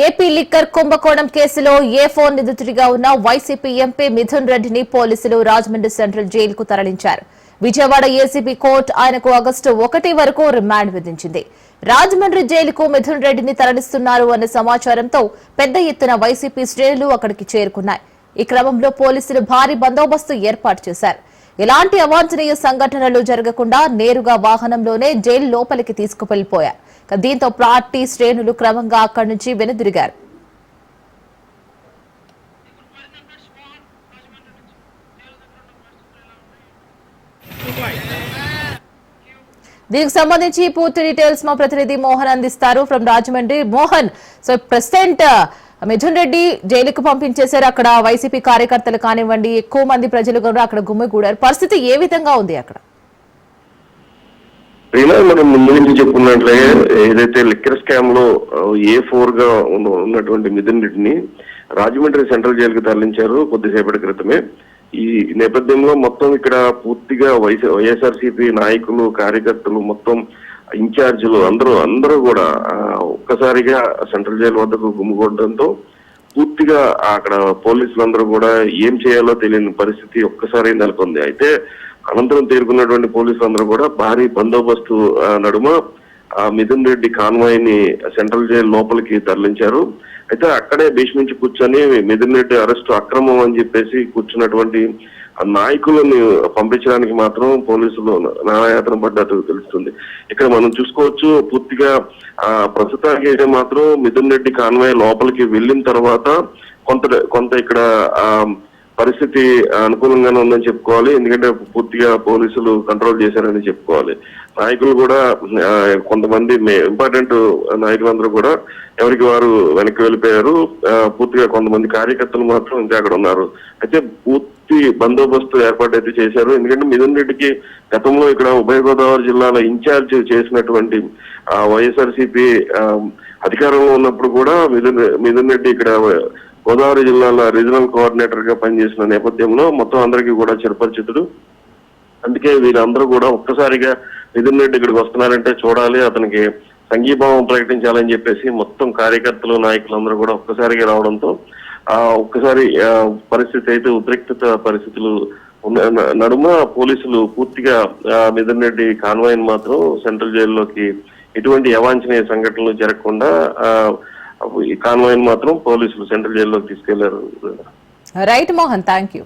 AP liquor కుంభకోణం కేసులో A4 నిందితుడిగా ఉన్న వైసీపీ ఎంపీ మిథున్ రెడ్డిని పోలీసులు రాజమండ్రి సెంట్రల్ జైలుకు తరలించారు. విజయవాడ ఏసీబీ కోర్టు ఆయనకు ఆగస్టు 1 వరకు రిమాండ్ విధించింది. రాజమండ్రి జైలుకు మిథున్ రెడ్డిని తరలిస్తున్నారు అనే సమాచారంతో పెద్ద ఎత్తున వైసీపీ శ్రేణులు అక్కడికి చేరుకున్నాయి. ఈ క్రమంలో పోలీసులు భారీ బందోబస్తు ఏర్పాటు చేశారు. ఎలాంటి అవాంఛనీయ సంఘటనలు జరగకుండా నేరుగా వాహనంలోనే జైలు లోపలికి తీసుకువెళ్లిపోయారు. దీంతో పార్టీ శ్రేణులు క్రమంగా అక్కడి నుంచి వెనుదిరిగారు. దీనికి సంబంధించి పూర్తి డీటెయిల్స్ మా ప్రతినిధి మోహన్ అందిస్తారు from Rajahmundry. Mohan, so president Mithun Reddy జైలుకు పంపించేశారు. అక్కడ వైసీపీ కార్యకర్తలు కానివ్వండి, ఎక్కువ మంది ప్రజలు కూడా అక్కడ గుమిగూడారు. పరిస్థితి ఏ విధంగా ఉంది అక్కడ? మనం ముందు నుంచి చెప్పుకున్నట్లే ఏదైతే లిక్కర్ స్కామ్ లో A4 గా ఉన్నటువంటి మిథున్ రెడ్డిని రాజమండ్రి సెంట్రల్ జైలుకి తరలించారు కొద్దిసేపటి క్రితమే. ఈ నేపథ్యంలో మొత్తం ఇక్కడ పూర్తిగా వైఎస్ఆర్సీపీ నాయకులు, కార్యకర్తలు, మొత్తం ఇన్ఛార్జీలు అందరూ కూడా ఒక్కసారిగా సెంట్రల్ జైలు వద్దకు గుమిగూడడంతో పూర్తిగా అక్కడ పోలీసులందరూ కూడా ఏం చేయాలో తెలియని పరిస్థితి ఒక్కసారి నెలకొంది. అయితే అనంతరం తేరుకున్నటువంటి పోలీసులందరూ కూడా భారీ బందోబస్తు నడుమ మిథున్ రెడ్డి కాన్వాయ్ ని సెంట్రల్ జైలు లోపలికి తరలించారు. అయితే అక్కడే భీష్మించి కూర్చొని మిథున్ రెడ్డి అరెస్టు అక్రమం అని చెప్పేసి కూర్చున్నటువంటి నాయకులను పంపించడానికి మాత్రం పోలీసులు నానాయాత్ర పడ్డట్టు తెలుస్తుంది. ఇక్కడ మనం చూసుకోవచ్చు, పూర్తిగా ప్రస్తుతానికి అయితే మాత్రం మిథున్ రెడ్డి కాన్వాయ్ లోపలికి వెళ్ళిన తర్వాత కొంత ఇక్కడ పరిస్థితి అనుకూలంగానే ఉందని చెప్పుకోవాలి. ఎందుకంటే పూర్తిగా పోలీసులు కంట్రోల్ చేశారని చెప్పుకోవాలి. నాయకులు కూడా కొంతమంది ఇంపార్టెంట్ నాయకులందరూ కూడా ఎవరికి వారు వెనక్కి వెళ్ళిపోయారు. పూర్తిగా కొంతమంది కార్యకర్తలు మాత్రం ఇంకా అక్కడ ఉన్నారు. అయితే పూర్తి బందోబస్తు ఏర్పాటు అయితే చేశారు. ఎందుకంటే మిథున్ రెడ్డికి గతంలో ఇక్కడ ఉభయ గోదావరి జిల్లాల ఇన్ఛార్జ్ చేసినటువంటి వైఎస్ఆర్సీపీ అధికారంలో ఉన్నప్పుడు కూడా మిథున్ రెడ్డి ఇక్కడ గోదావరి జిల్లాల రీజనల్ కోఆర్డినేటర్ గా పనిచేసిన నేపథ్యంలో మొత్తం అందరికీ కూడా చిరపరిచితుడు. అందుకే వీళ్ళందరూ కూడా ఒక్కసారిగా మిథున్ రెడ్డి ఇక్కడికి వస్తున్నారంటే చూడాలి, అతనికి సంఘీభావం ప్రకటించాలని చెప్పేసి మొత్తం కార్యకర్తలు, నాయకులందరూ కూడా ఒక్కసారిగా రావడంతో ఒక్కసారి పరిస్థితి అయితే ఉద్రిక్తత పరిస్థితులు నడుమ పోలీసులు పూర్తిగా మిథున్ రెడ్డి కాన్వాయ్ని మాత్రం సెంట్రల్ జైల్లోకి ఎటువంటి అవాంఛనీయ సంఘటనలు జరగకుండా ఈ కాన్వాయ్ మాత్రం పోలీసులు సెంట్రల్ జైల్లోకి తీసుకెళ్లారు. Right Mohan, thank you.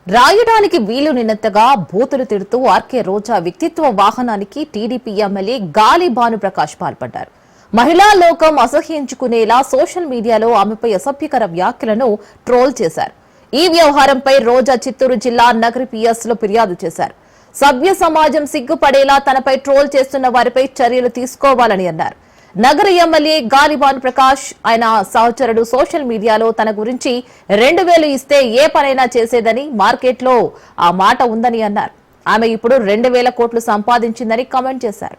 రాయడానికి వీలు నిన్నట్టుగా బూతులు తిడుతూ ఆర్కే రోజా వ్యక్తిత్వ వాహనానికి టీడీపీ ఎమ్మెల్యే గాలి భానుప్రకాష్ పాల్పడ్డారు. మహిళా లోకం అసహ్యించుకునేలా సోషల్ మీడియాలో ఆమెపై అసభ్యకర వ్యాఖ్యలను ట్రోల్ చేశారు. ఈ వ్యవహారంపై రోజా చిత్తూరు జిల్లా నగరి PS లో ఫిర్యాదు చేశారు. సభ్య సమాజం సిగ్గుపడేలా తనపై ట్రోల్ చేస్తున్న వారిపై చర్యలు తీసుకోవాలని అన్నారు. నగర ఎమ్మెల్యే గాలి భానుప్రకాష్ ఆయన సహచరుడు సోషల్ మీడియాలో తన గురించి 2000 ఇస్తే ఏ పనైనా చేసేదని, మార్కెట్లో ఆ మాట ఉందని అన్నారు. ఆమె ఇప్పుడు 2000 కోట్లు సంపాదించిందని కామెంట్ చేశారు.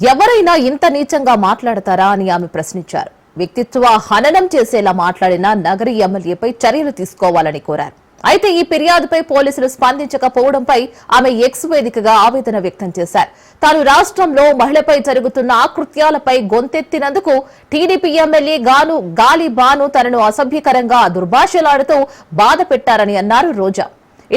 ఎవరైనా ఇంత నీచంగా మాట్లాడతారా అని ఆమె ప్రశ్నించారు. వ్యక్తిత్వ హననం చేసేలా మాట్లాడిన నగరి ఎమ్మెల్యేపై చర్యలు తీసుకోవాలని కోరారు. అయితే ఈ ఫిర్యాదుపై పోలీసులు స్పందించకపోవడంపై ఆమె ఎక్స్ వేదికగా ఆవేదన వ్యక్తం చేశారు. తాను రాష్ట్రంలో మహిళపై జరుగుతున్న ఆకృత్యాలపై గొంతెత్తినందుకు టీడీపీ ఎమ్మెల్యే గాలి భాను తనను అసభ్యకరంగా దుర్భాషలాడుతూ బాధ పెట్టారని అన్నారు రోజా.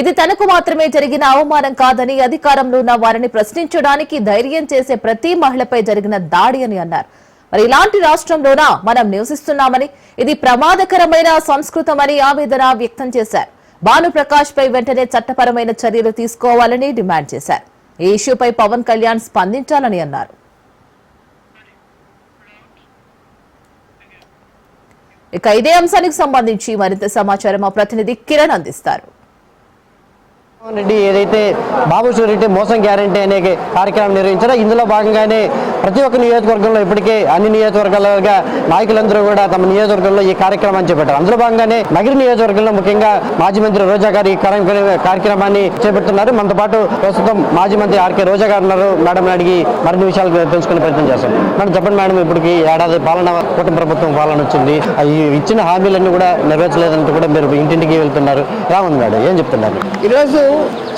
ఇది తనకు మాత్రమే జరిగిన అవమానం కాదని, అధికారంలో ఉన్న వారిని ప్రశ్నించడానికి ధైర్యం చేసే ప్రతి మహిళపై జరిగిన దాడి అని అన్నారు. మరి ఇలాంటి రాష్ట్రంలోనా మనం నివసిస్తున్నామని, ఇది ప్రమాదకరమైన సంస్కృతమని ఆవేదన వ్యక్తం చేశారు. భానుప్రకాష్ పై వెంటనే చట్టపరమైన చర్యలు తీసుకోవాలని డిమాండ్ చేశారు. ఈ ఇష్యూపై పవన్ కళ్యాణ్ స్పందించాలని అన్నారు. ఇక ఇదే అంశానికి సంబంధించి మరింత సమాచారం మా ప్రతినిధి కిరణ్ అందిస్తారు. రెడ్డి ఏదైతే బాబు షూరిటీ మోసం గ్యారంటీ అనే కార్యక్రమం నిర్వహించారో ఇందులో భాగంగానే ప్రతి ఒక్క నియోజకవర్గంలో ఇప్పటికే అన్ని నియోజకవర్గాలుగా నాయకులందరూ కూడా తమ నియోజకవర్గంలో ఈ కార్యక్రమాన్ని చేపట్టారు. అందులో భాగంగానే నగర నియోజకవర్గంలో ముఖ్యంగా మాజీ మంత్రి రోజా గారు ఈ కార్యక్రమాన్ని చేపడుతున్నారు. మనతో పాటు ప్రస్తుతం మాజీ మంత్రి ఆర్కే రోజా గారు ఉన్నారు. మేడం అడిగి మరిన్ని విషయాలు తెలుసుకునే ప్రయత్నం చేస్తాం. మేడం చెప్పండి మేడం, ఇప్పటికి ఏడాది పాలన కూటమి ప్రభుత్వం పాలన వచ్చింది, ఇచ్చిన హామీలన్నీ కూడా నెరవేర్చలేదంటూ కూడా మీరు ఇంటింటికి వెళ్తున్నారు. ఎలా ఉంది మేడం, ఏం చెప్తున్నారు? ఈరోజు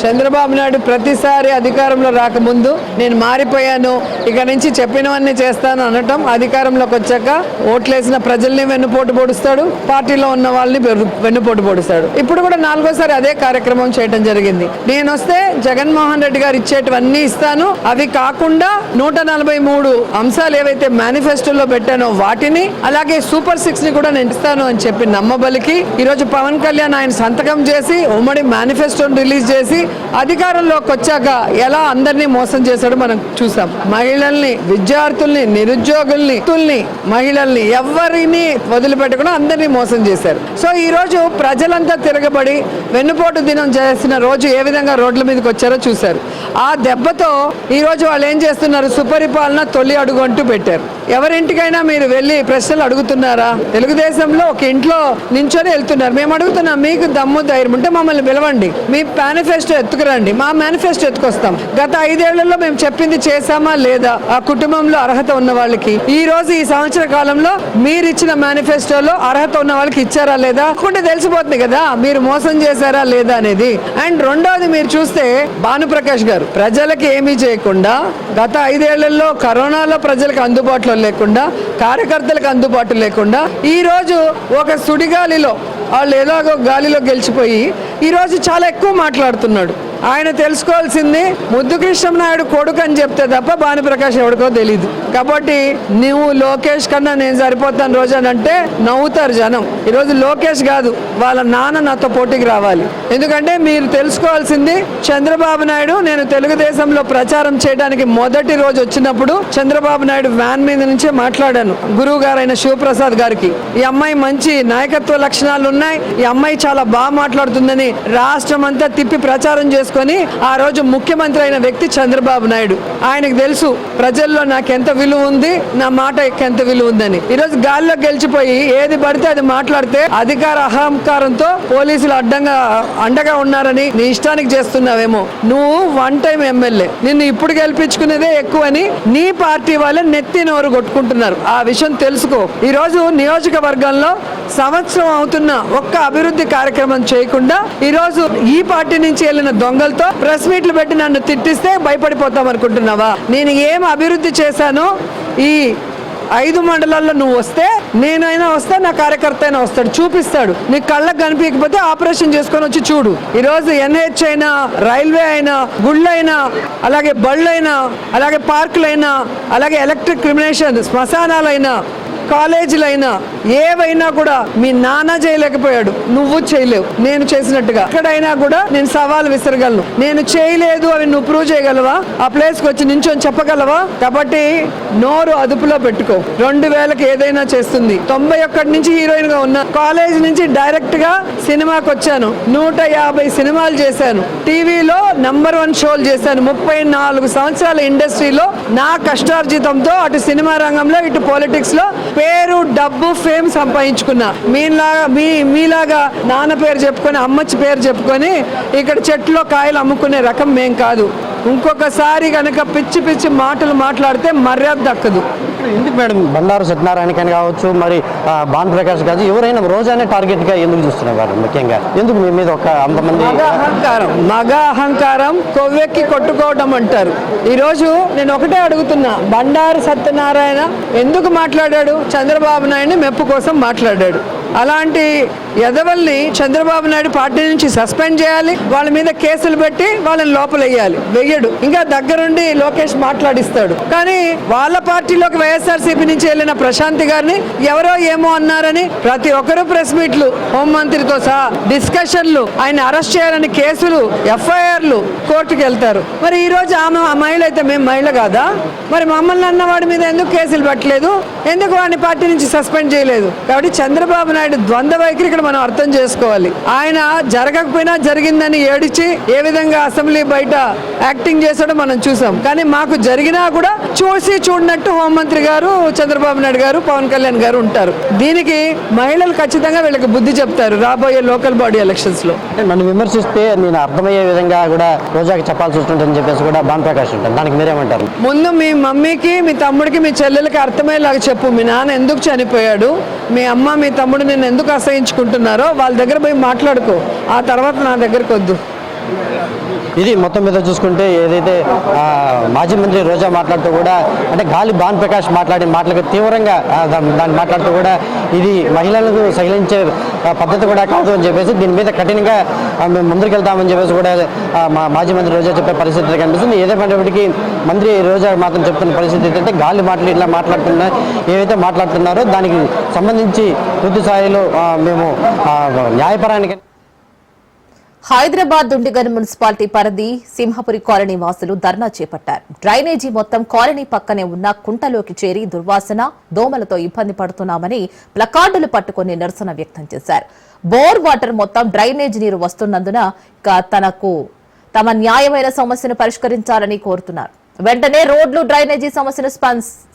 చంద్రబాబు నాయుడు ప్రతిసారి అధికారంలో రాకముందు నేను మారిపోయాను, ఇక నుంచి చెప్పినవన్నీ చేస్తాను అనటం, అధికారంలోకి వచ్చాక ఓట్లేసిన ప్రజల్ని వెన్నుపోటు పొడుస్తాడు, పార్టీలో ఉన్న వాళ్ళని వెన్నుపోటు పొడుస్తాడు. ఇప్పుడు కూడా 4వ సారి అదే కార్యక్రమం చేయడం జరిగింది. నేను వస్తే జగన్మోహన్ రెడ్డి గారు ఇచ్చేటివన్నీ ఇస్తాను, అవి కాకుండా 143 అంశాలు ఏవైతే మేనిఫెస్టోలో పెట్టానో వాటిని, అలాగే సూపర్ 6 ని కూడా నేను ఇస్తాను అని చెప్పి నమ్మబలికి ఈరోజు పవన్ కళ్యాణ్ ఆయన సంతకం చేసి ఉమ్మడి మేనిఫెస్టోని రిలీజ్ చేసి అధికారంలోకి వచ్చాక ఎలా అందరినీ మోసం చేశాడో మనం చూసాం. మహిళల్ని, విద్యార్థుల్ని, నిరుద్యోగుల్ని, మహిళల్ని ఎవరిని వదిలిపెట్టకుండా అందరినీ మోసం చేశారు. సో ఈ రోజు ప్రజలంతా తిరగబడి వెన్నుపోటు దినం చేసిన రోజు ఏ విధంగా రోడ్ల మీదకి వచ్చారో చూశారు. ఆ దెబ్బతో ఈ రోజు వాళ్ళు ఏం చేస్తున్నారు, సుపరిపాలన తొలి అడుగు అంటూ పెట్టారు. ఎవరింటికైనా మీరు వెళ్ళి ప్రశ్నలు అడుగుతున్నారా? తెలుగుదేశంలో ఒక ఇంట్లో నించొని వెళ్తున్నారు. మేము అడుగుతున్నాం, మీకు దమ్ము ధైర్యం ఉంటే మమ్మల్ని పిలవండి, మీ మేనిఫెస్టో ఎత్తుకురండి, మా మేనిఫెస్టో ఎత్తుకొస్తాం. గత 5 ఏళ్లలో మేము చెప్పింది చేశామా లేదా, ఆ కుటుంబంలో అర్హత ఉన్న వాళ్ళకి ఈ రోజు ఈ సంవత్సర కాలంలో మీరు ఇచ్చిన మేనిఫెస్టోలో అర్హత ఉన్న వాళ్ళకి ఇచ్చారా లేదా అనుకుంటే తెలిసిపోతుంది కదా మీరు మోసం చేశారా లేదా అనేది. అండ్ రెండోది మీరు చూస్తే భానుప్రకాష్ గారు ప్రజలకి ఏమీ చేయకుండా, గత 5 ఏళ్లలో కరోనాలో ప్రజలకు అందుబాటులో లేకుండా, కార్యకర్తలకు అందుబాటు లేకుండా, ఈ రోజు ఒక సుడిగాలిలో వాళ్ళు ఎలాగో గాలిలో గెలిచిపోయి ఈరోజు చాలా ఎక్కువ మాట్లాడుతున్నాడు. ఆయన తెలుసుకోవాల్సింది ముద్దు కృష్ణనాయుడు కొడుకు అని చెప్తే తప్ప భానుప్రకాష్ ఎవరికో తెలీదు. కాబట్టి నువ్వు లోకేష్ కన్నా నేను సరిపోతాను రోజా అంటే నవ్వుతారు జనం. ఈరోజు లోకేష్ కాదు, వాళ్ళ నాన్న నాతో పోటీకి రావాలి. ఎందుకంటే మీరు తెలుసుకోవాల్సింది, చంద్రబాబు నాయుడు నేను తెలుగుదేశంలో ప్రచారం చేయడానికి మొదటి రోజు వచ్చినప్పుడు చంద్రబాబు నాయుడు వ్యాన్ మీద నుంచే మాట్లాడాను గురువు గారైన శివప్రసాద్ గారికి. ఈ అమ్మాయి మంచి నాయకత్వ లక్షణాలు ఉన్నాయి, ఈ అమ్మాయి చాలా బాగా మాట్లాడుతుందని రాష్ట్రం అంతా తిప్పి ప్రచారం చేసుకుని ఆ రోజు ముఖ్యమంత్రి అయిన వ్యక్తి చంద్రబాబు నాయుడు. ఆయనకు తెలుసు ప్రజల్లో నాకు ఎంత విలువ ఉంది, నా మాట ఎంత విలువ ఉందని. ఈరోజు గాల్లో గెలిచిపోయి ఏది పడితే అది మాట్లాడితే అధికార అహంకారంతో పోలీసులు అండగా ఉన్నారని నీ ఇష్టానికి చేస్తున్నావేమో. నువ్వు 1 టైం ఎమ్మెల్యే, నిన్ను ఇప్పుడు గెలిపించుకునేదే ఎక్కువని నీ పార్టీ వాళ్ళే నెత్తి నోరు కొట్టుకుంటున్నారు. ఆ విషయం తెలుసుకో. ఈ రోజు నియోజకవర్గంలో సంవత్సరం అవుతున్న ఒక్క అభివృద్ధి కార్యక్రమం చేయకుండా ఈ రోజు ఈ పార్టీ నుంచి వెళ్ళిన దొంగలతో ప్రెస్ మీట్లు పెట్టి నన్ను తిట్టిస్తే భయపడిపోతాం అనుకుంటున్నావా? నేను ఏం అభివృద్ధి చేశానో ఈ 5 మండలాల్లో నువ్వు వస్తే, నేనైనా వస్తే, నా కార్యకర్త అయినా వస్తాడు, చూపిస్తాడు. నీ కళ్ళకు కనిపించకపోతే ఆపరేషన్ చేసుకొని వచ్చి చూడు. ఈరోజు NH అయినా, రైల్వే అయినా, గుళ్ళైనా, అలాగే బళ్ళైనా, అలాగే పార్కులైనా, అలాగే ఎలక్ట్రిక్ క్రిమినేషన్ శ్మశానాలైనా, కాలేజీలైనా, ఏవైనా కూడా మీ నాన్న చేయలేకపోయాడు, నువ్వు చేయలేవు నేను చేసినట్టుగా. ఎక్కడైనా కూడా నేను సవాల్ విసరగలను. నేను చేయలేదు అని నువ్వు ప్రూవ్ చేయగలవా? ఆ ప్లేస్కి వచ్చి నించొని చెప్పగలవా? కాబట్టి నోరు అదుపులో పెట్టుకో. 2000కి ఏదైనా చేస్తుంది. 91 నుంచి హీరోయిన్ గా ఉన్నా, కాలేజ్ నుంచి డైరెక్ట్ గా సినిమాకి వచ్చాను, 150 సినిమాలు చేశాను, టీవీలో నంబర్ 1 షోలు చేశాను. 34 సంవత్సరాల ఇండస్ట్రీలో నా కష్టార్జితంతో అటు సినిమా రంగంలో ఇటు పాలిటిక్స్ లో పేరు, డబ్బు, ఫేమ్ సంపాదించుకున్నా. మీలాగా నాన్న పేరు చెప్పుకొని, అమ్మచ్చి పేరు చెప్పుకొని ఇక్కడ చెట్లో కాయలు అమ్ముకునే రకం మేం కాదు. ఇంకొకసారి కనుక పిచ్చి పిచ్చి మాటలు మాట్లాడితే మర్యాద దక్కదు. ఎందుకు మేడం బండారు సత్యనారాయణ కావచ్చు, మరి భానుప్రకాష్ కావచ్చు, ఎవరైనా రోజానే టార్గెట్ గా ఎందుకు చూస్తున్నారు? ముఖ్యంగా ఎందుకు మీ మీద ఒక అంతమంది? మగ అహంకారం కొవ్వెక్కి కొట్టుకోవడం అంటారు. ఈరోజు నేను ఒకటే అడుగుతున్నా, బండారు సత్యనారాయణ ఎందుకు మాట్లాడాడు? చంద్రబాబు నాయుడిని మెప్పు కోసం మాట్లాడాడు. అలాంటి ఎదవల్ని చంద్రబాబు నాయుడు పార్టీ నుంచి సస్పెండ్ చేయాలి, వాళ్ళ మీద కేసులు పెట్టి వాళ్ళని లోపలేయాలి. వెయ్యడు, ఇంకా దగ్గరుండి లోకేష్ మాట్లాడిస్తాడు. కానీ వాళ్ళ పార్టీలోకి వైఎస్ఆర్సీపీ నుంచి వెళ్ళిన ప్రశాంతి గారిని ఎవరో ఏమో అన్నారని ప్రతి ఒక్కరూ ప్రెస్ మీట్లు, హోంమంత్రితో సహా డిస్కషన్లు, ఆయన అరెస్ట్ చేయాలని కేసులు, ఎఫ్ఐఆర్లు, కోర్టుకు వెళ్తారు. మరి ఈ రోజు ఆమె మహిళ అయితే మేము మహిళ కాదా? మరి మమ్మల్ని అన్నవాడి మీద ఎందుకు కేసులు పెట్టలేదు? ఎందుకు వాడిని పార్టీ నుంచి సస్పెండ్ చేయలేదు? కాబట్టి చంద్రబాబు నాయుడు ద్వంద్వ వైఖరి ఇక్కడ మనం అర్థం చేసుకోవాలి. ఆయన జరగకపోయినా జరిగిందని ఏడిచి ఏ విధంగా అసెంబ్లీ బయట యాక్టింగ్ చేశాడో మనం చూసాం. కానీ మాకు జరిగినా కూడా చూసి చూడనట్టు హోంమంత్రి గారు, చంద్రబాబు నాయుడు గారు, పవన్ కళ్యాణ్ గారు ఉంటారు. దీనికి మహిళలు ఖచ్చితంగా వీళ్ళకి బుద్ధి చెప్తారు రాబోయే లోకల్ బాడీ ఎలక్షన్స్ లో. నన్ను విమర్శిస్తే నేను అర్థమయ్యే విధంగా కూడా రోజాకి చెప్పాల్సి వస్తుందని చెప్పేసి కూడా భానుప్రకాష్ ఉంటాను. దానికి మీరేమంటారు? ముందు మీ మమ్మీకి, మీ తమ్ముడికి, మీ చెల్లెలకి అర్థమయ్యేలాగా చెప్పు. మీ నాన్న ఎందుకు చనిపోయాడు, మీ అమ్మ మీ తమ్ముడు నేను ఎందుకు అసహించుకుంటున్నారో వాళ్ళ దగ్గర పోయి మాట్లాడుకో. ఆ తర్వాత నా దగ్గరకు వద్దు. ఇది మొత్తం మీద చూసుకుంటే ఏదైతే మాజీ మంత్రి రోజా మాట్లాడుతూ కూడా, అంటే గాలి భానుప్రకాష్ మాట్లాడిన మాటలకు తీవ్రంగా దాన్ని మాట్లాడుతూ కూడా ఇది మహిళలకు సహించే పద్ధతి కూడా కాదు అని చెప్పేసి దీని మీద కఠినంగా మేము ముందుకు వెళ్తామని చెప్పేసి కూడా మాజీ మంత్రి రోజా చెప్పే పరిస్థితి కనిపిస్తుంది. ఏదేమైనప్పటికీ మంత్రి రోజా మాత్రం చెప్తున్న పరిస్థితి ఏంటంటే గాలి మాటలు ఇట్లా ఏవైతే మాట్లాడుతున్నారో దానికి సంబంధించి పూర్తి స్థాయిలో మేము న్యాయపరానికి. హైదరాబాద్ దుండిగల్ మున్సిపాలిటీ పరిధి సింహపురి కాలనీ వాసులు ధర్నా చేపట్టారు. డ్రైనేజీ మొత్తం కాలనీ పక్కనే ఉన్న కుంటలోకి చేరి దుర్వాసన, దోమలతో ఇబ్బంది పడుతున్నామని ప్లకార్డులు పట్టుకుని నిరసన వ్యక్తం చేశారు. బోర్ వాటర్ మొత్తం డ్రైనేజీ నీరు వస్తున్నందున తమ న్యాయమైన సమస్యను పరిష్కరించాలని కోరుతున్నారు. వెంటనే రోడ్లు, డ్రైనేజీ సమస్యను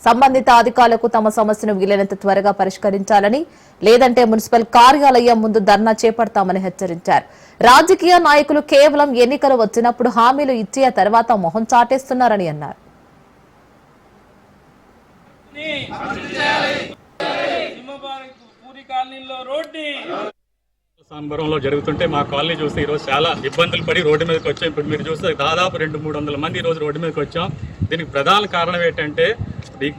సంబంధిత అధికారులకు తమ సమస్యను వీలైనంత త్వరగా పరిష్కరించాలని, లేదంటే మున్సిపల్ కార్యాలయం ముందు ధర్నా చేపడతామని హెచ్చరించారు. రాజకీయ నాయకులు కేవలం ఎన్నికలు వచ్చినప్పుడు హామీలు ఇచ్చి ఆ తర్వాత మొహం చాటేస్తున్నారని అన్నారు. సాంబరంలో జరుగుతుంటే మా కాలనీ చూస్తే ఈరోజు చాలా ఇబ్బందులు పడి రోడ్డు మీదకి వచ్చాం. ఇప్పుడు మీరు చూస్తే దాదాపు 200-300 మంది ఈరోజు రోడ్డు మీదకి వచ్చాం. దీనికి ప్రధాన కారణం ఏంటంటే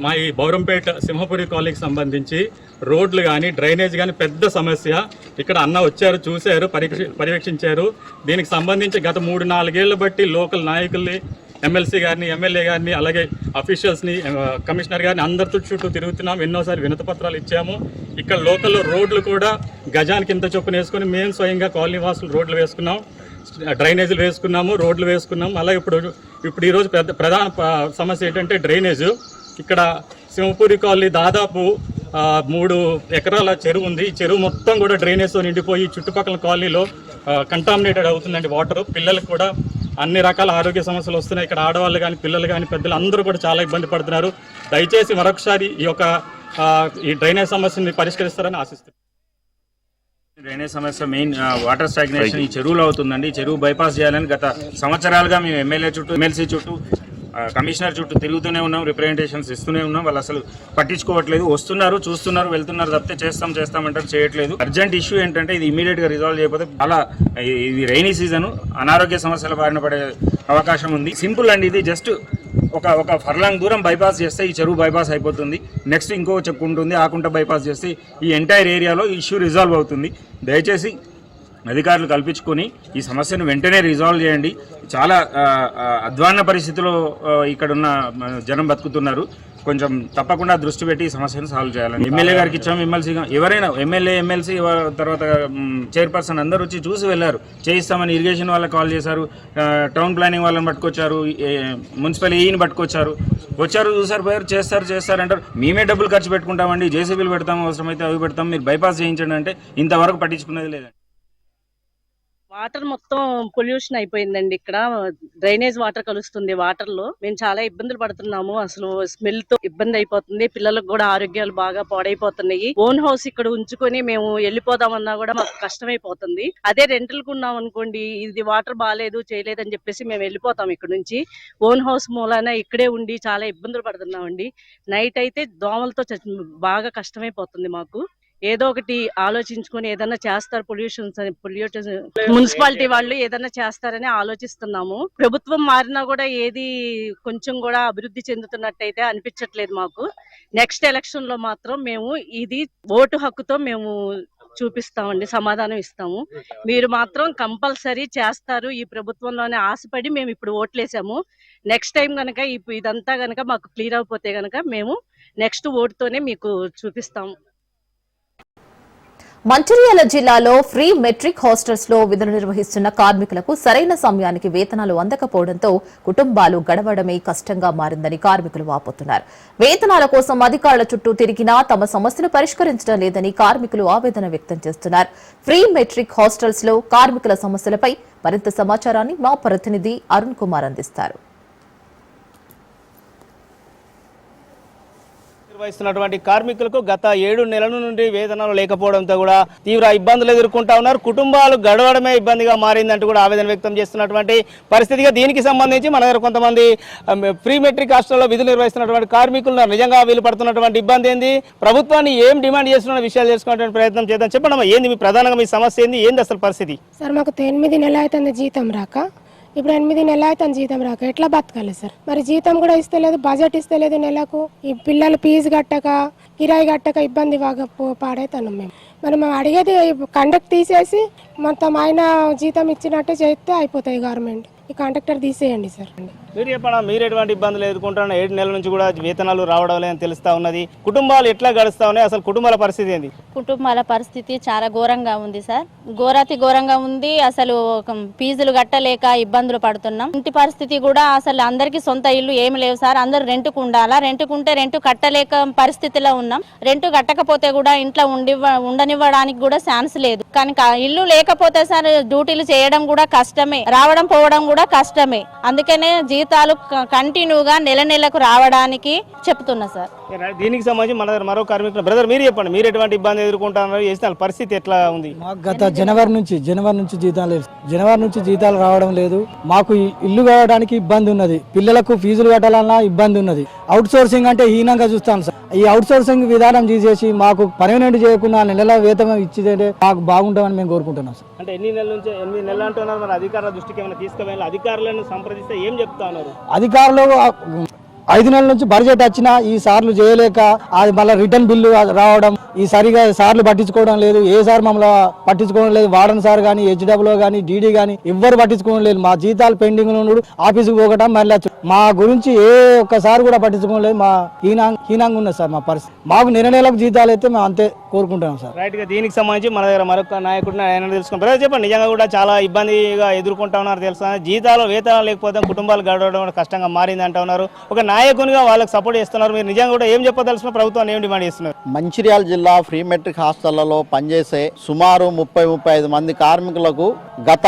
మా ఈ బౌరంపేట సింహపురి కాలనీకి సంబంధించి రోడ్లు కానీ డ్రైనేజ్ కానీ పెద్ద సమస్య. ఇక్కడ అన్న వచ్చారు, చూశారు, పర్యవేక్షించారు. దీనికి సంబంధించి గత 3-4 ఏళ్లు బట్టి లోకల్ నాయకుల్ని, ఎమ్మెల్సీ గారిని, ఎమ్మెల్యే గారిని, అలాగే అఫీషియల్స్ని, కమిషనర్ గారిని అందరితో చుట్టూ తిరుగుతున్నాం. ఎన్నోసారి వినతిపత్రాలు ఇచ్చాము. ఇక్కడ లోకల్లో రోడ్లు కూడా గజానికి ఇంత చొప్పున వేసుకొని మేము స్వయంగా కాలనీ వాసులు రోడ్లు వేసుకున్నాం, డ్రైనేజీలు వేసుకున్నాము, రోడ్లు వేసుకున్నాం. అలాగే ఇప్పుడు ఈరోజు ప్రధాన సమస్య ఏంటంటే డ్రైనేజు. ఇక్కడ సింహపురి కాలనీ దాదాపు 3 ఎకరాల చెరువు ఉంది. ఈ చెరువు మొత్తం కూడా డ్రైనేజ్తో నిండిపోయి చుట్టుపక్కల కాలనీలో కంటామినేటెడ్ అవుతుందండి వాటర్. పిల్లలకు కూడా అన్ని రకాల ఆరోగ్య సమస్యలు వస్తున్నాయి. ఇక్కడ ఆడవాళ్ళు కానీ, పిల్లలు కానీ, పెద్దలు అందరూ కూడా చాలా ఇబ్బంది పడుతున్నారు. దయచేసి మరొకసారి ఈ డ్రైనేజ్ సమస్యని పరిష్కరిస్తారని ఆశిస్తున్నాను. డ్రైనేజ్ సమస్య మెయిన్ వాటర్ స్టాగ్నేషన్ ఈ చెరువులో అవుతుందండి. ఈ చెరువు బైపాస్ చేయాలని గత సంవత్సరాలుగా మేము ఎమ్మెల్యే చుట్టూ, ఎమ్మెల్సీ చుట్టూ, కమిషనర్ చుట్టూ తిరుగుతూనే ఉన్నాం, రిప్రజెంటేషన్స్ ఇస్తూనే ఉన్నాం. వాళ్ళు అసలు పట్టించుకోవట్లేదు. వస్తున్నారు, చూస్తున్నారు, వెళ్తున్నారు తప్పితే చేస్తామంటారు, చేయట్లేదు. అర్జెంట్ ఇష్యూ ఏంటంటే ఇది ఇమీడియట్గా రిజాల్వ్ చేయకపోతే చాలా ఇది రైనీ సీజన్, అనారోగ్య సమస్యల బారిన పడే అవకాశం ఉంది. సింపుల్ అండి, ఇది జస్ట్ ఒక ఫర్లాంగ్ దూరం బైపాస్ చేస్తే ఈ చెరువు బైపాస్ అయిపోతుంది. నెక్స్ట్ ఇంకో చెక్కు ఉంటుంది, ఆకుంట బైపాస్ చేస్తే ఈ ఎంటైర్ ఏరియాలో ఇష్యూ రిజాల్వ్ అవుతుంది. దయచేసి అధికారులు కల్పించుకొని ఈ సమస్యను వెంటనే రిజాల్వ్ చేయండి. చాలా అధ్వాన్న పరిస్థితిలో ఇక్కడున్న జనం బతుకుతున్నారు. కొంచెం తప్పకుండా దృష్టి పెట్టి ఈ సమస్యను సాల్వ్ చేయాలని ఎమ్మెల్యే గారికి ఇచ్చాము. ఎమ్మెల్సీగా ఎవరైనా ఎమ్మెల్యే, ఎమ్మెల్సీ తర్వాత చైర్పర్సన్ అందరూ వచ్చి చూసి వెళ్ళారు. చేయిస్తామని ఇరిగేషన్ వాళ్ళకి కాల్ చేశారు, టౌన్ ప్లానింగ్ వాళ్ళని పట్టుకొచ్చారు, మున్సిపల్ ఏఈని పట్టుకొచ్చారు, వచ్చారు, చూసారు, పోయారు, చేస్తారంటారు. మేమే డబ్బులు ఖర్చు పెట్టుకుంటామండి, జేసీబీలు పెడతాము, అవసరమైతే అవి పెడతాం, మీరు బైపాస్ చేయించండి అంటే ఇంతవరకు పట్టించుకునేది లేదండి. వాటర్ మొత్తం పొల్యూషన్ అయిపోయిందండి. ఇక్కడ డ్రైనేజ్ వాటర్ కలుస్తుంది వాటర్ లో. మేము చాలా ఇబ్బందులు పడుతున్నాము. అసలు స్మెల్ తో ఇబ్బంది అయిపోతుంది. పిల్లలకు కూడా ఆరోగ్యాలు బాగా పాడైపోతున్నాయి. ఓన్ హౌస్ ఇక్కడ ఉంచుకొని మేము వెళ్ళిపోదామన్నా కూడా మాకు కష్టమైపోతుంది. అదే రెంటల్కి ఉన్నాం అనుకోండి, ఇది వాటర్ బాగాలేదు, చేయలేదు అని చెప్పేసి మేము వెళ్ళిపోతాం ఇక్కడ నుంచి. ఓన్ హౌస్ మూలాన ఇక్కడే ఉండి చాలా ఇబ్బందులు పడుతున్నామండి. నైట్ అయితే దోమలతో బాగా కష్టమైపోతుంది మాకు. ఏదో ఒకటి ఆలోచించుకొని ఏదన్నా చేస్తారు, పొల్యూషన్ మున్సిపాలిటీ వాళ్ళు ఏదన్నా చేస్తారని ఆలోచిస్తున్నాము. ప్రభుత్వం మారినా కూడా ఏది కొంచెం కూడా అభివృద్ధి చెందుతున్నట్టయితే అనిపించట్లేదు మాకు. నెక్స్ట్ ఎలక్షన్ లో మాత్రం మేము ఇది ఓటు హక్కుతో మేము చూపిస్తామండి, సమాధానం ఇస్తాము. మీరు మాత్రం కంపల్సరీ చేస్తారు ఈ ప్రభుత్వంలోనే ఆశపడి మేము ఇప్పుడు ఓట్లేసాము. నెక్స్ట్ టైం కనుక ఇదంతా కనుక మాకు క్లియర్ అయిపోతే కనుక మేము నెక్స్ట్ ఓటుతోనే మీకు చూపిస్తాము. మంచిర్యాల జిల్లాలో ఫ్రీ మెట్రిక్ హాస్టల్స్ లో విధులు నిర్వహిస్తున్న కార్మికులకు సరైన సమయానికి వేతనాలు అందకపోవడంతో కుటుంబాలు గడవడమే కష్టంగా మారిందని కార్మికులు వాపోతున్నారు. వేతనాల కోసం అధికారుల చుట్టూ తిరిగినా తమ సమస్యను పరిష్కరించడం లేదని కార్మికులు ఆవేదన వ్యక్తం చేస్తున్నారు. ఫ్రీ మెట్రిక్ హాస్టల్స్ లో కార్మికుల సమస్యలపై మరింత సమాచారాన్ని మా ప్రతినిధి అరుణ్ కుమార్ అందిస్తారు. నిర్వహిస్తున్నటువంటి కార్మికులకు గత 7 నెలల నుండి వేతనాలు లేకపోవడంతో కూడా తీవ్ర ఇబ్బందులు ఎదుర్కొంటా ఉన్నారు. కుటుంబాలు గడవడమే ఇబ్బందిగా మారిందంటూ కూడా ఆవేదన వ్యక్తం చేస్తున్నటువంటి పరిస్థితిగా దీనికి సంబంధించి మన దగ్గర కొంతమంది ఫ్రీ మెట్రిక్ హాస్టల్లో విధులు నిర్వహిస్తున్నటువంటి కార్మికులు నిజంగా వీలు పడుతున్నటువంటి ఇబ్బంది ఏంది, ప్రభుత్వాన్ని ఏం డిమాండ్ చేస్తున్న విషయాలు చేసుకున్నటువంటి ప్రయత్నం చేద్దాం. చెప్పండి ఏంది మీ ప్రధానంగా మీ సమస్య ఏంది అసలు పరిస్థితి? సార్ మాకు 8 నెలలు అవుతుంది జీతం రాక, ఇప్పుడు 8 నెలలు అవుతుంది జీతం రాక, ఎట్లా బతకాలి సార్? మరి జీతం కూడా ఇస్తలేదు, బడ్జెట్ ఇస్తలేదు, నెలకు ఈ పిల్లలు ఫీజు కట్టక కిరాయి కట్టక ఇబ్బంది పాడైతున్నాం మేము. మరి మేము అడిగేది కండక్ట్ తీసేసి మొత్తం ఆయన జీతం ఇచ్చినట్టే చేస్తే అయిపోతాయి. గవర్నమెంట్ ఈ కాంట్రాక్టర్ తీసేయండి సార్. మీరు చెప్పండి, మీరు ఎటువంటి ఇబ్బందులు ఎదుర్కొంటున్నా? 7 నెలల నుంచి కూడా వేతనాలు రావడం లేదని తెలుస్తా ఉన్నది. కుటుంబాలు ఎట్లా గడుస్తా ఉన్నాయి? అసలు కుటుంబాల పరిస్థితి ఏంది? కుటుంబాల పరిస్థితి చాలా ఘోరంగా ఉంది సార్, ఘోరంగా ఉంది. అసలు ఫీజులు కట్టలేక ఇబ్బందులు పడుతున్నాం. ఇంటి పరిస్థితి కూడా అసలు అందరికి సొంత ఇల్లు ఏమి లేవు సార్, అందరు రెంట్కు ఉండాలా, రెంట్కుంటే రెంట్ కట్టలేక పరిస్థితిలో ఉన్నాం. రెంట్ కట్టకపోతే కూడా ఇంట్లో ఉండనివ్వడానికి కూడా ఛాన్స్ లేదు. కానీ ఇల్లు లేకపోతే సార్ డ్యూటీలు చేయడం కూడా కష్టమే, రావడం పోవడం కూడా కష్టమే. అందుకనే జీతాలు కంటిన్యూగా నెలకు రావడానికి చెప్తున్నా సార్. దీనికి సంబంధించి మన దగ్గర మరో కార్మికులు బ్రదర్, మీరు చెప్పండి, మీరు ఎటువంటి ఇబ్బంది ఎదుర్కొంటున్నారు? చేసిన పరిస్థితి ఎట్లా ఉంది? గత జనవరి నుంచి జీతాలు రావడం లేదు. మాకు ఇల్లు కట్టడానికి ఇబ్బంది ఉన్నది, పిల్లలకు ఫీజులు కట్టాలన్నా ఇబ్బంది ఉన్నది. అవుట్ సోర్సింగ్ అంటే హీనంగా చూస్తాం సార్. ఈ అవుట్ సోర్సింగ్ విధానం తీసేసి మాకు పర్మనెంట్ చేయకుండా నెల వేతనం ఇచ్చితే మాకు బాగుంటామని మేము కోరుకుంటున్నాం సార్. అంటే 8 నెలలు అంటున్నారు, మరి అధికారుల దృష్టికి ఏమైనా తీసుకువెళ్ళి అధికారులను సంప్రదిస్తే ఏం చెప్తా ఉన్నారు? అధికారులు 5 నెలల నుంచి బడ్జెట్ వచ్చినా ఈ సార్లు చేయలేక అది మళ్ళీ రిటర్న్ బిల్లు రావడం, ఈ సరిగా సార్లు పట్టించుకోవడం లేదు. ఏ సార్ మమ్మల్ని పట్టించుకోవడం లేదు, వార్డన్ సార్ కానీ హెచ్డబ్ల్యూ కానీ డీడీ కానీ ఎవ్వరు పట్టించుకోవడం లేదు. మా జీతాలు పెండింగ్ ఉన్నాడు, ఆఫీసుకు పోగటం మళ్ళీ మా గురించి ఏ ఒక్కసారి కూడా పట్టించుకోవడం లేదు. మా హీనంగా ఉన్నది సార్ మా పరిస్థితి. మాకు నెలకు జీతాలు అయితే మేము అంతే కోరుకుంటున్నాం సార్. రైట్ గా దీనికి సంబంధించి మన దగ్గర మరొక నాయకుడిని ఆయన తెలుసుకున్నాం. చెప్పండి, నిజంగా కూడా చాలా ఇబ్బందిగా ఎదుర్కొంటా ఉన్నారు తెలుసా? వేతనాలు లేకపోతే కుటుంబాలు గడవడం కష్టంగా మారింది అంటా ఉన్నారు. ఒక నాయకునిగా వాళ్ళకి సపోర్ట్ చేస్తున్నారు. మీరు నిజంగా కూడా ఏం చెప్పదలుచున్న ప్రభుత్వాన్ని ఏం డిమాండ్ చేస్తున్నారు? మంచిర్యాల జిల్లా ఫ్రీ మెట్రిక్ హాస్టళ్లలో పనిచేసే సుమారు 30-35 మంది కార్మికులకు గత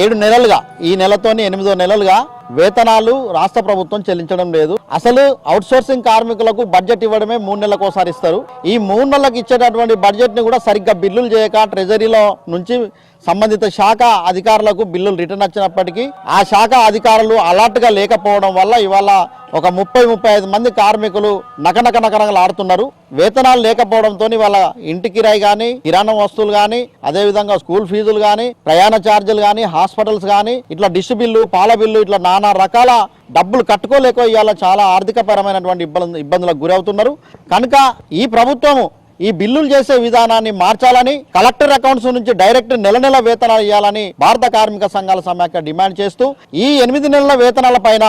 7 నెలలుగా, ఈ నెలతోని 8వ నెలలుగా వేతనాలు రాష్ట్ర ప్రభుత్వం చెల్లించడం లేదు. అసలు అవుట్ సోర్సింగ్ కార్మికులకు బడ్జెట్ ఇవ్వడమే 3 నెలలకు ఒకసారి ఇస్తారు. ఈ 3 నెలలకు ఇచ్చేటటువంటి బడ్జెట్ ని కూడా సరిగ్గా బిల్లులు చేయక ట్రెజరీలో నుంచి సంబంధిత శాఖ అధికారులకు బిల్లులు రిటర్న్ వచ్చినప్పటికీ ఆ శాఖ అధికారులు అలర్ట్ గా లేకపోవడం వల్ల ఇవాళ ఒక 30-35 మంది కార్మికులు నకనకలాడుతున్నారు. వేతనాలు లేకపోవడంతో వాళ్ళ ఇంటి కిరాయి కానీ, కిరాణా వస్తువులు కానీ, అదేవిధంగా స్కూల్ ఫీజులు కానీ, ప్రయాణ ఛార్జీలు కానీ, హాస్పిటల్స్ కానీ, ఇట్లా డిష్ బిల్లు, పాల బిల్లు, ఇట్లా నానా రకాల డబ్బులు కట్టుకోలేక ఇవాళ చాలా ఆర్థికపరమైనటువంటి ఇబ్బందులకు గురవుతున్నారు. కనుక ఈ ప్రభుత్వము ఈ బిల్లులు చేసే విధానాన్ని మార్చాలని, కలెక్టర్ అకౌంట్స్ నుంచి డైరెక్ట్ నెల వేతనాలు ఇవ్వాలని భారత కార్మిక సంఘాల సమాఖ్య డిమాండ్ చేస్తూ ఈ 8 నెలల వేతనాల పైన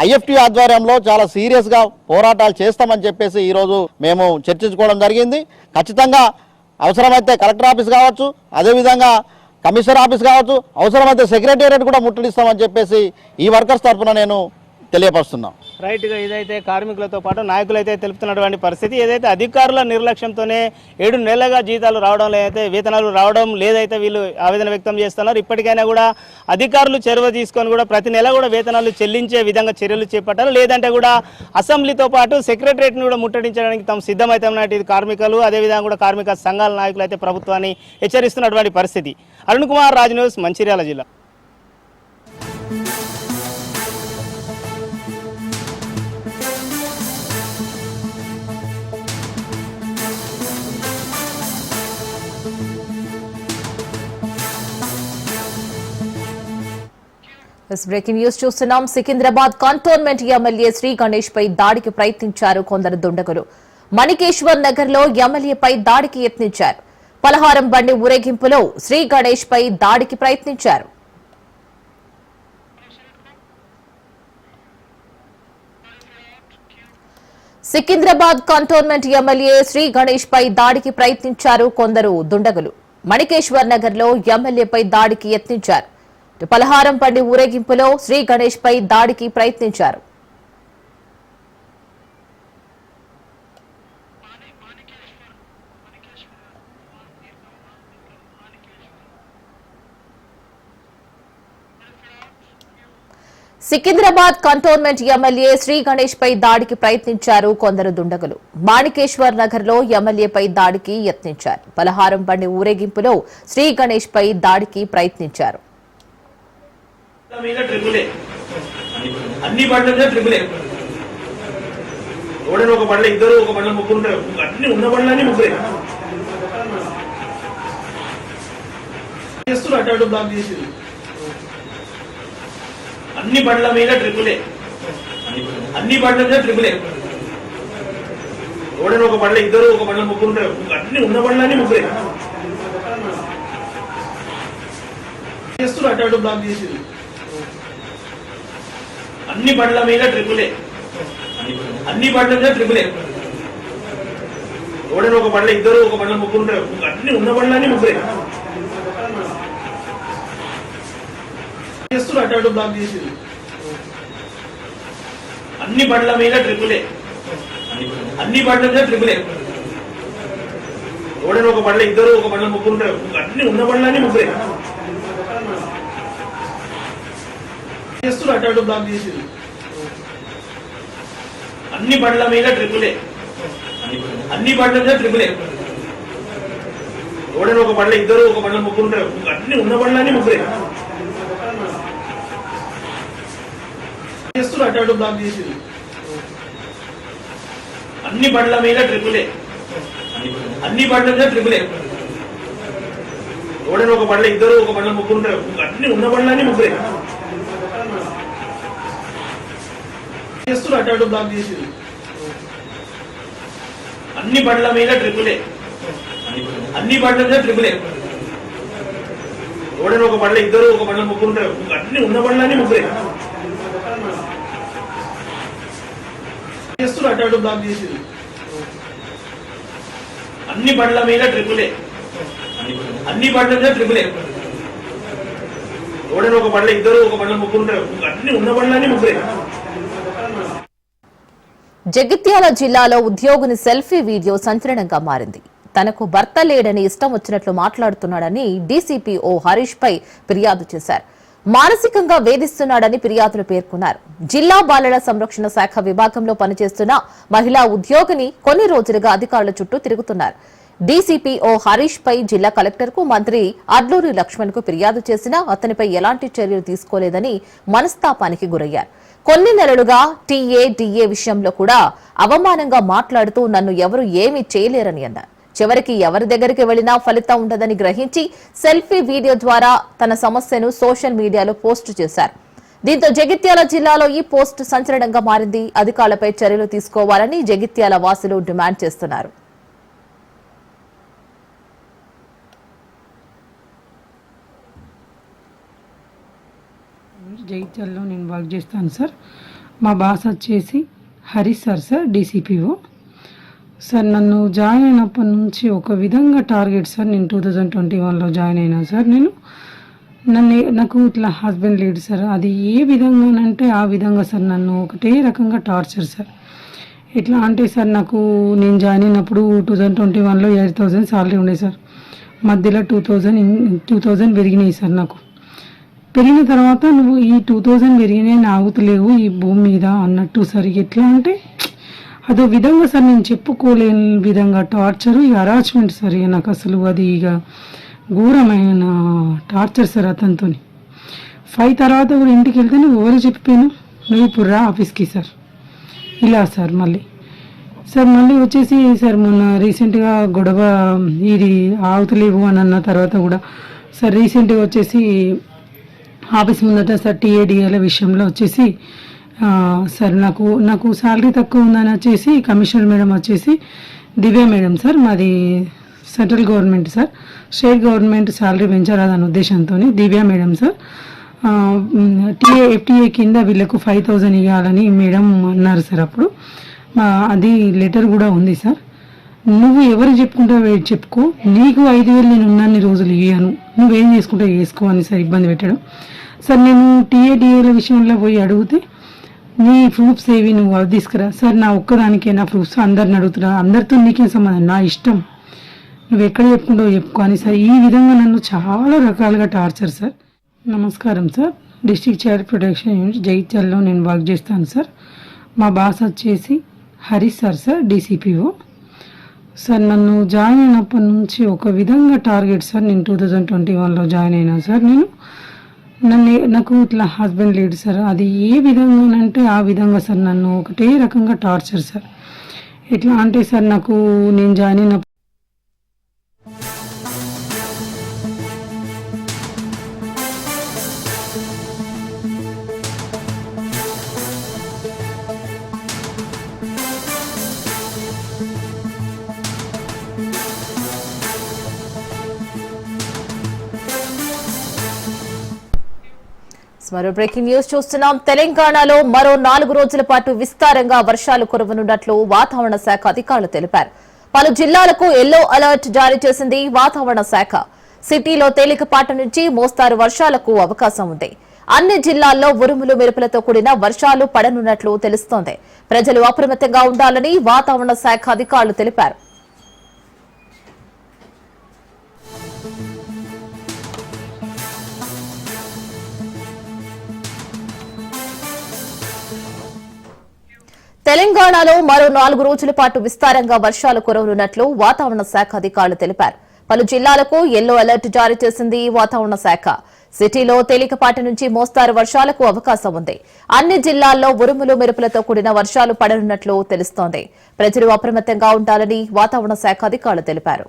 IFT ఆధ్వర్యంలో చాలా సీరియస్ గా పోరాటాలు చేస్తామని చెప్పేసి ఈ రోజు మేము చర్చించుకోవడం జరిగింది. ఖచ్చితంగా అవసరమైతే కలెక్టర్ ఆఫీస్ కావచ్చు, అదేవిధంగా కమిషనర్ ఆఫీస్ కావచ్చు, అవసరమైతే సెక్రటేరియట్ కూడా ముట్టడిస్తామని చెప్పేసి ఈ వర్కర్స్ తరఫున నేను తెలియపరుస్తున్నాం. రైట్ గా ఇదైతే కార్మికులతో పాటు నాయకులైతే తెలుపుతున్నటువంటి పరిస్థితి. ఏదైతే అధికారుల నిర్లక్ష్యంతోనే 7 నెలలుగా జీతాలు రావడం లేదైతే వేతనాలు రావడం లేదైతే వీళ్ళు ఆవేదన వ్యక్తం చేస్తున్నారు. ఇప్పటికైనా కూడా అధికారులు చొరవ తీసుకొని కూడా ప్రతి నెల కూడా వేతనాలు చెల్లించే విధంగా చర్యలు చేపట్టాలి. లేదంటే కూడా అసెంబ్లీతో పాటు సెక్రటరియట్ను కూడా ముట్టడించడానికి తాము సిద్ధమవుతామన్నట్టు కార్మికులు, అదేవిధంగా కూడా కార్మిక సంఘాల నాయకులు అయితే ప్రభుత్వాన్ని హెచ్చరిస్తున్నటువంటి పరిస్థితి. అరుణ్ కుమార్, రాజ్ న్యూస్, మంచిర్యాల జిల్లా. బ్రేకింగ్ న్యూస్ చూస్తున్నాం. సికింద్రాబాద్ కంటోన్మెంట్ ఎమ్మెల్యే శ్రీ గణేష్ పై దాడికి ప్రయత్నించారు కొందరు దుండగులు. మణికేశ్వర్ నగర్ లో ఎమ్మెల్యేపై దాడికి యత్నించారు. పలహారం బండి ఊరేగింపులో శ్రీ గణేష్ పై దాడికి ప్రయత్నించారు. సికింద్రాబాద్ కంటోన్మెంట్ ఎమ్మెల్యే శ్రీ గణేష్ పై దాడికి ప్రయత్నించారు కొందరు దుండగులు. మణికేశ్వర్ నగర్ లో ఎమ్మెల్యేపై దాడికి యత్నించారు. పలహారం బండి ఊరేగింపులో శ్రీ గణేష్ పై దాడికి ప్రయత్నించారు. సికింద్రాబాద్ కంటోన్మెంట్ ఎమ్మెల్యే శ్రీ గణేష్ పై దాడికి ప్రయత్నించారు కొందరు దుండగులు. మాణికేశ్వర్ నగర్ లో ఎమ్మెల్యేపై దాడికి యత్నించారు. పలహారం బండి ఊరేగింపులో శ్రీ గణేష్ పై దాడికి ప్రయత్నించారు. అన్ని బండ్ల ట్రిపులే ఓడని ఒక బండ్ల ఇద్దరు ఒక బండ్ల ముగ్గురు ఉంటారు. అన్ని ఉన్న బండ్లన్నీ ముగ్గురే చేస్తున్నారు. అటు అటు బ్లాక్ చేసింది. అన్ని బండ్ల మీద ట్రిపులే అన్ని బండ్ల మీద ట్రిపులే ఓడని ఒక బండ్ల ఇద్దరు ఒక బండ్ల ముగ్గురు ఉంటారు. అన్ని ఉన్న బండ్లన్నీ ముగ్గురే చేస్తున్నారు. అటు అటు బ్లాక్ చేసింది. అన్ని బండ్ల మీద ట్రిపులే అన్ని బండ్ల మీద ట్రిపులే ఓడని ఒక బండ్ల ఇద్దరు ఒక బండ్ల ముగ్గురు ఉంటారు. అన్ని ఉన్న బండ్లన్నీ ముగ్గురే చేస్తున్నారు. అటు అటు బ్లాక్ చేసింది. అన్ని బండ్ల మీద ట్రిపులే అన్ని బండ్ల మీద ట్రిపులే ఓడని ఒక బండ్ల ఇద్దరు ఒక బండ్ల ముగ్గురు ఉంటారు. అన్ని ఉన్న బండ్లన్నీ ముగ్గురే చేస్తున్నారు. అటు అటు బ్లాక్ చేసింది. అన్ని బండ్ల మీద ట్రిపులే అన్ని బండ్ల మీద ట్రిపులే ఓడని ఒక బండ్ల ఇద్దరు ఒక బండ్ల ముగ్గురు ఉంటారు. అన్ని ఉన్న బండ్లన్నీ ముగ్గురే చేస్తున్నారు. అటు అటు బ్లాక్ చేసింది. అన్ని బండ్ల మీద ట్రిపులే అన్ని బండ్ల మీద ట్రిపులే ఓడని ఒక బండ్ల ఇద్దరు ఒక బండ్ల ముగ్గురు ఉంటారు. అన్ని ఉన్న బండ్లన్నీ ముగ్గురే చేస్తున్నారు. అటు అటు బ్లాక్ చేసింది. అన్ని బండ్ల మీద ట్రిపులే అన్ని బండ్ల మీద ట్రిపులే ఓడని ఒక బండ్ల ఇద్దరు ఒక బండ్ల ముగ్గురు ఉంటారు. అన్ని ఉన్న బండ్లన్నీ ముగ్గురే చేస్తున్నారు. అటు అటు బ్లాక్ చేసింది. అన్ని బండ్ల మీద ట్రిపులే అన్ని బండ్ల మీద ట్రిపులే ఓడని ఒక బండ్ల ఇద్దరు ఒక బండ్ల ముగ్గురు ఉంటారు. అన్ని ఉన్న బండ్లన్నీ ముగ్గురే. జగిత్యాల జిల్లాలో ఉద్యోగిని సెల్ఫీ వీడియో సంచలనంగా మారింది. తనకు భర్త లేడని ఇష్టం వచ్చినట్లు మాట్లాడుతున్నాడని డీసీపీ ఓ హరీష్ పై ఫిర్యాదు చేశారు. మానసికంగా వేధిస్తున్నాడని ఫిర్యాదులు పేర్కొన్నారు. జిల్లా బాలల సంరక్షణ శాఖ విభాగంలో పనిచేస్తున్న మహిళా ఉద్యోగిని కొన్ని రోజులుగా అధికారుల చుట్టూ తిరుగుతున్నారు. డీసీపీ ఓ హరీష్ పై జిల్లా కలెక్టర్ కు మంత్రి అడ్లూరి లక్ష్మణ్ కు ఫిర్యాదు చేసినా అతనిపై ఎలాంటి చర్యలు తీసుకోలేదని మనస్తాపానికి గురయ్యారు. కొన్ని నెలలుగా టీఏ డిఏ విషయంలో కూడా అవమానంగా మాట్లాడుతూ నన్ను ఎవరు ఏమీ చేయలేరని అన్నారు. చివరికి ఎవరి దగ్గరికి వెళ్లినా ఫలితం ఉండదని గ్రహించి సెల్ఫీ వీడియో ద్వారా తన సమస్యను సోషల్ మీడియాలో పోస్టు చేశారు. దీంతో జగిత్యాల జిల్లాలో ఈ పోస్టు సంచలనంగా మారింది. అధికారులపై చర్యలు తీసుకోవాలని జగిత్యాల వాసులు డిమాండ్ చేస్తున్నారు. జగిత్యాలలో నేను వర్క్ చేస్తాను సార్. మా బాస్ వచ్చేసి హరీష్ సార్ డీసీపీఓ సార్. నన్ను జాయిన్ అయినప్పటి నుంచి ఒక విధంగా టార్గెట్ సార్. నేను 2021లో జాయిన్ అయినా సార్. నాకు ఇట్లా హస్బెండ్ లేడు సార్. అది ఏ విధంగానంటే ఆ విధంగా సార్ నన్ను ఒకటే రకంగా టార్చర్ సార్. ఎట్లా అంటే సార్ నేను జాయిన్ అయినప్పుడు 2021లో 8,000 సాలరీ ఉండే సార్. మధ్యలో 2,000 పెరిగినాయి సార్. నాకు పెరిగిన తర్వాత నువ్వు ఈ 2,000 పెరిగినాయి ఆగుతలేవు ఈ భూమి మీద అన్నట్టు సార్. ఎట్లా అంటే అదో విధంగా సార్ నేను చెప్పుకోలేని విధంగా టార్చరు, ఈ హరాస్మెంట్ సార్. నాకు అసలు అది ఘోరమైన టార్చర్ సార్ అతనితో. 5 తర్వాత కూడా ఇంటికి వెళ్తే నువ్వు ఎవరు చెప్పాను, నువ్వు ఇప్పుడు రా ఆఫీస్కి సార్ ఇలా సార్. మళ్ళీ వచ్చేసి సార్ మొన్న రీసెంట్గా గొడవ ఇది ఆగుతలేవు అని అన్న తర్వాత కూడా సార్ రీసెంట్గా వచ్చేసి ఆఫీస్ ముందట సార్ టీఏడిఏల విషయంలో వచ్చేసి సార్ నాకు శాలరీ తక్కువ ఉందని వచ్చేసి కమిషనర్ మేడం వచ్చేసి దివ్య మేడం సార్, మాది central government sir, state government salary పెంచరాదన్న ఉద్దేశంతో దివ్య మేడం సార్ ఎఫ్టీఏ కింద వీళ్ళకు 5,000 ఇవ్వాలని మేడం అన్నారు సార్. అప్పుడు అది లెటర్ కూడా ఉంది సార్. నువ్వు ఎవరు చెప్పుకుంటావు చెప్పుకో, నీకు 5,000 నేను ఉన్నన్ని రోజులు ఇవ్వను, నువ్వేం చేసుకుంటావు చేసుకో అని సార్ ఇబ్బంది పెట్టడం. సార్ నేను టీఏడిఏల విషయంలో పోయి అడిగితే నీ ప్రూఫ్స్ ఏవి నువ్వు అవి తీసుకురా సార్, నా ఒక్కదానికే నా ప్రూఫ్స్ అందరిని అడుగుతున్నా, అందరితో నీకేం సంబంధం, నా ఇష్టం, నువ్వు ఎక్కడ చెప్పుకుంటావు చెప్పుకో అని సార్ ఈ విధంగా నన్ను చాలా రకాలుగా టార్చర్ సార్. నమస్కారం sir, district child protection unit జగిత్యాలలో నేను వర్క్ చేస్తాను సార్. మా బాస్ వచ్చేసి హరీష్ సార్ డీసీపీఓ సార్. నన్ను జాయిన్ అయినప్పటి నుంచి ఒక విధంగా టార్గెట్ సార్. నేను 2021లో జాయిన్ అయినా సార్. నాకు ఇట్లా హస్బెండ్ లేడు సార్, అది ఏ విధంగానంటే ఆ విధంగా సార్ నన్ను ఒకటే రకంగా టార్చర్ సార్. ఎట్లా అంటే సార్ నాకు నేను జాయిన్ అయిన మరో బ్రేకింగ్ న్యూస్ చూస్తున్నాం. తెలంగాణలో మరో 4 రోజుల పాటు విస్తారంగా వర్షాలు కురవనున్నట్లు వాతావరణ శాఖ అధికారులు తెలిపారు. పలు జిల్లాలకు ఎల్లో అలర్ట్ జారీ చేసింది వాతావరణ శాఖ. సిటీలో తేలికపాటి నుంచి మోస్తారు వర్షాలకు అవకాశం ఉంది. అన్ని జిల్లాల్లో ఉరుములు మెరుపులతో కూడిన వర్షాలు పడనున్నట్లు తెలుస్తోంది. ప్రజలు అప్రమత్తంగా ఉండాలని వాతావరణ శాఖ అధికారులు తెలిపారు. తెలంగాణలో మరో 4 రోజుల పాటు విస్తారంగా వర్షాలు కురవనున్నట్లు వాతావరణ శాఖ అధికారులు తెలిపారు. పలు జిల్లాలకు ఎల్లో అలర్ట్ జారీ చేసింది వాతావరణ శాఖ. సిటీలో తేలికపాటి నుంచి మోస్తారు వర్షాలకు అవకాశం ఉంది. అన్ని జిల్లాల్లో ఉరుములు మెరుపులతో కూడిన వర్షాలు పడనున్నట్లు తెలుస్తోంది. ప్రజలు అప్రమత్తంగా ఉండాలని వాతావరణ శాఖ అధికారులు తెలిపారు.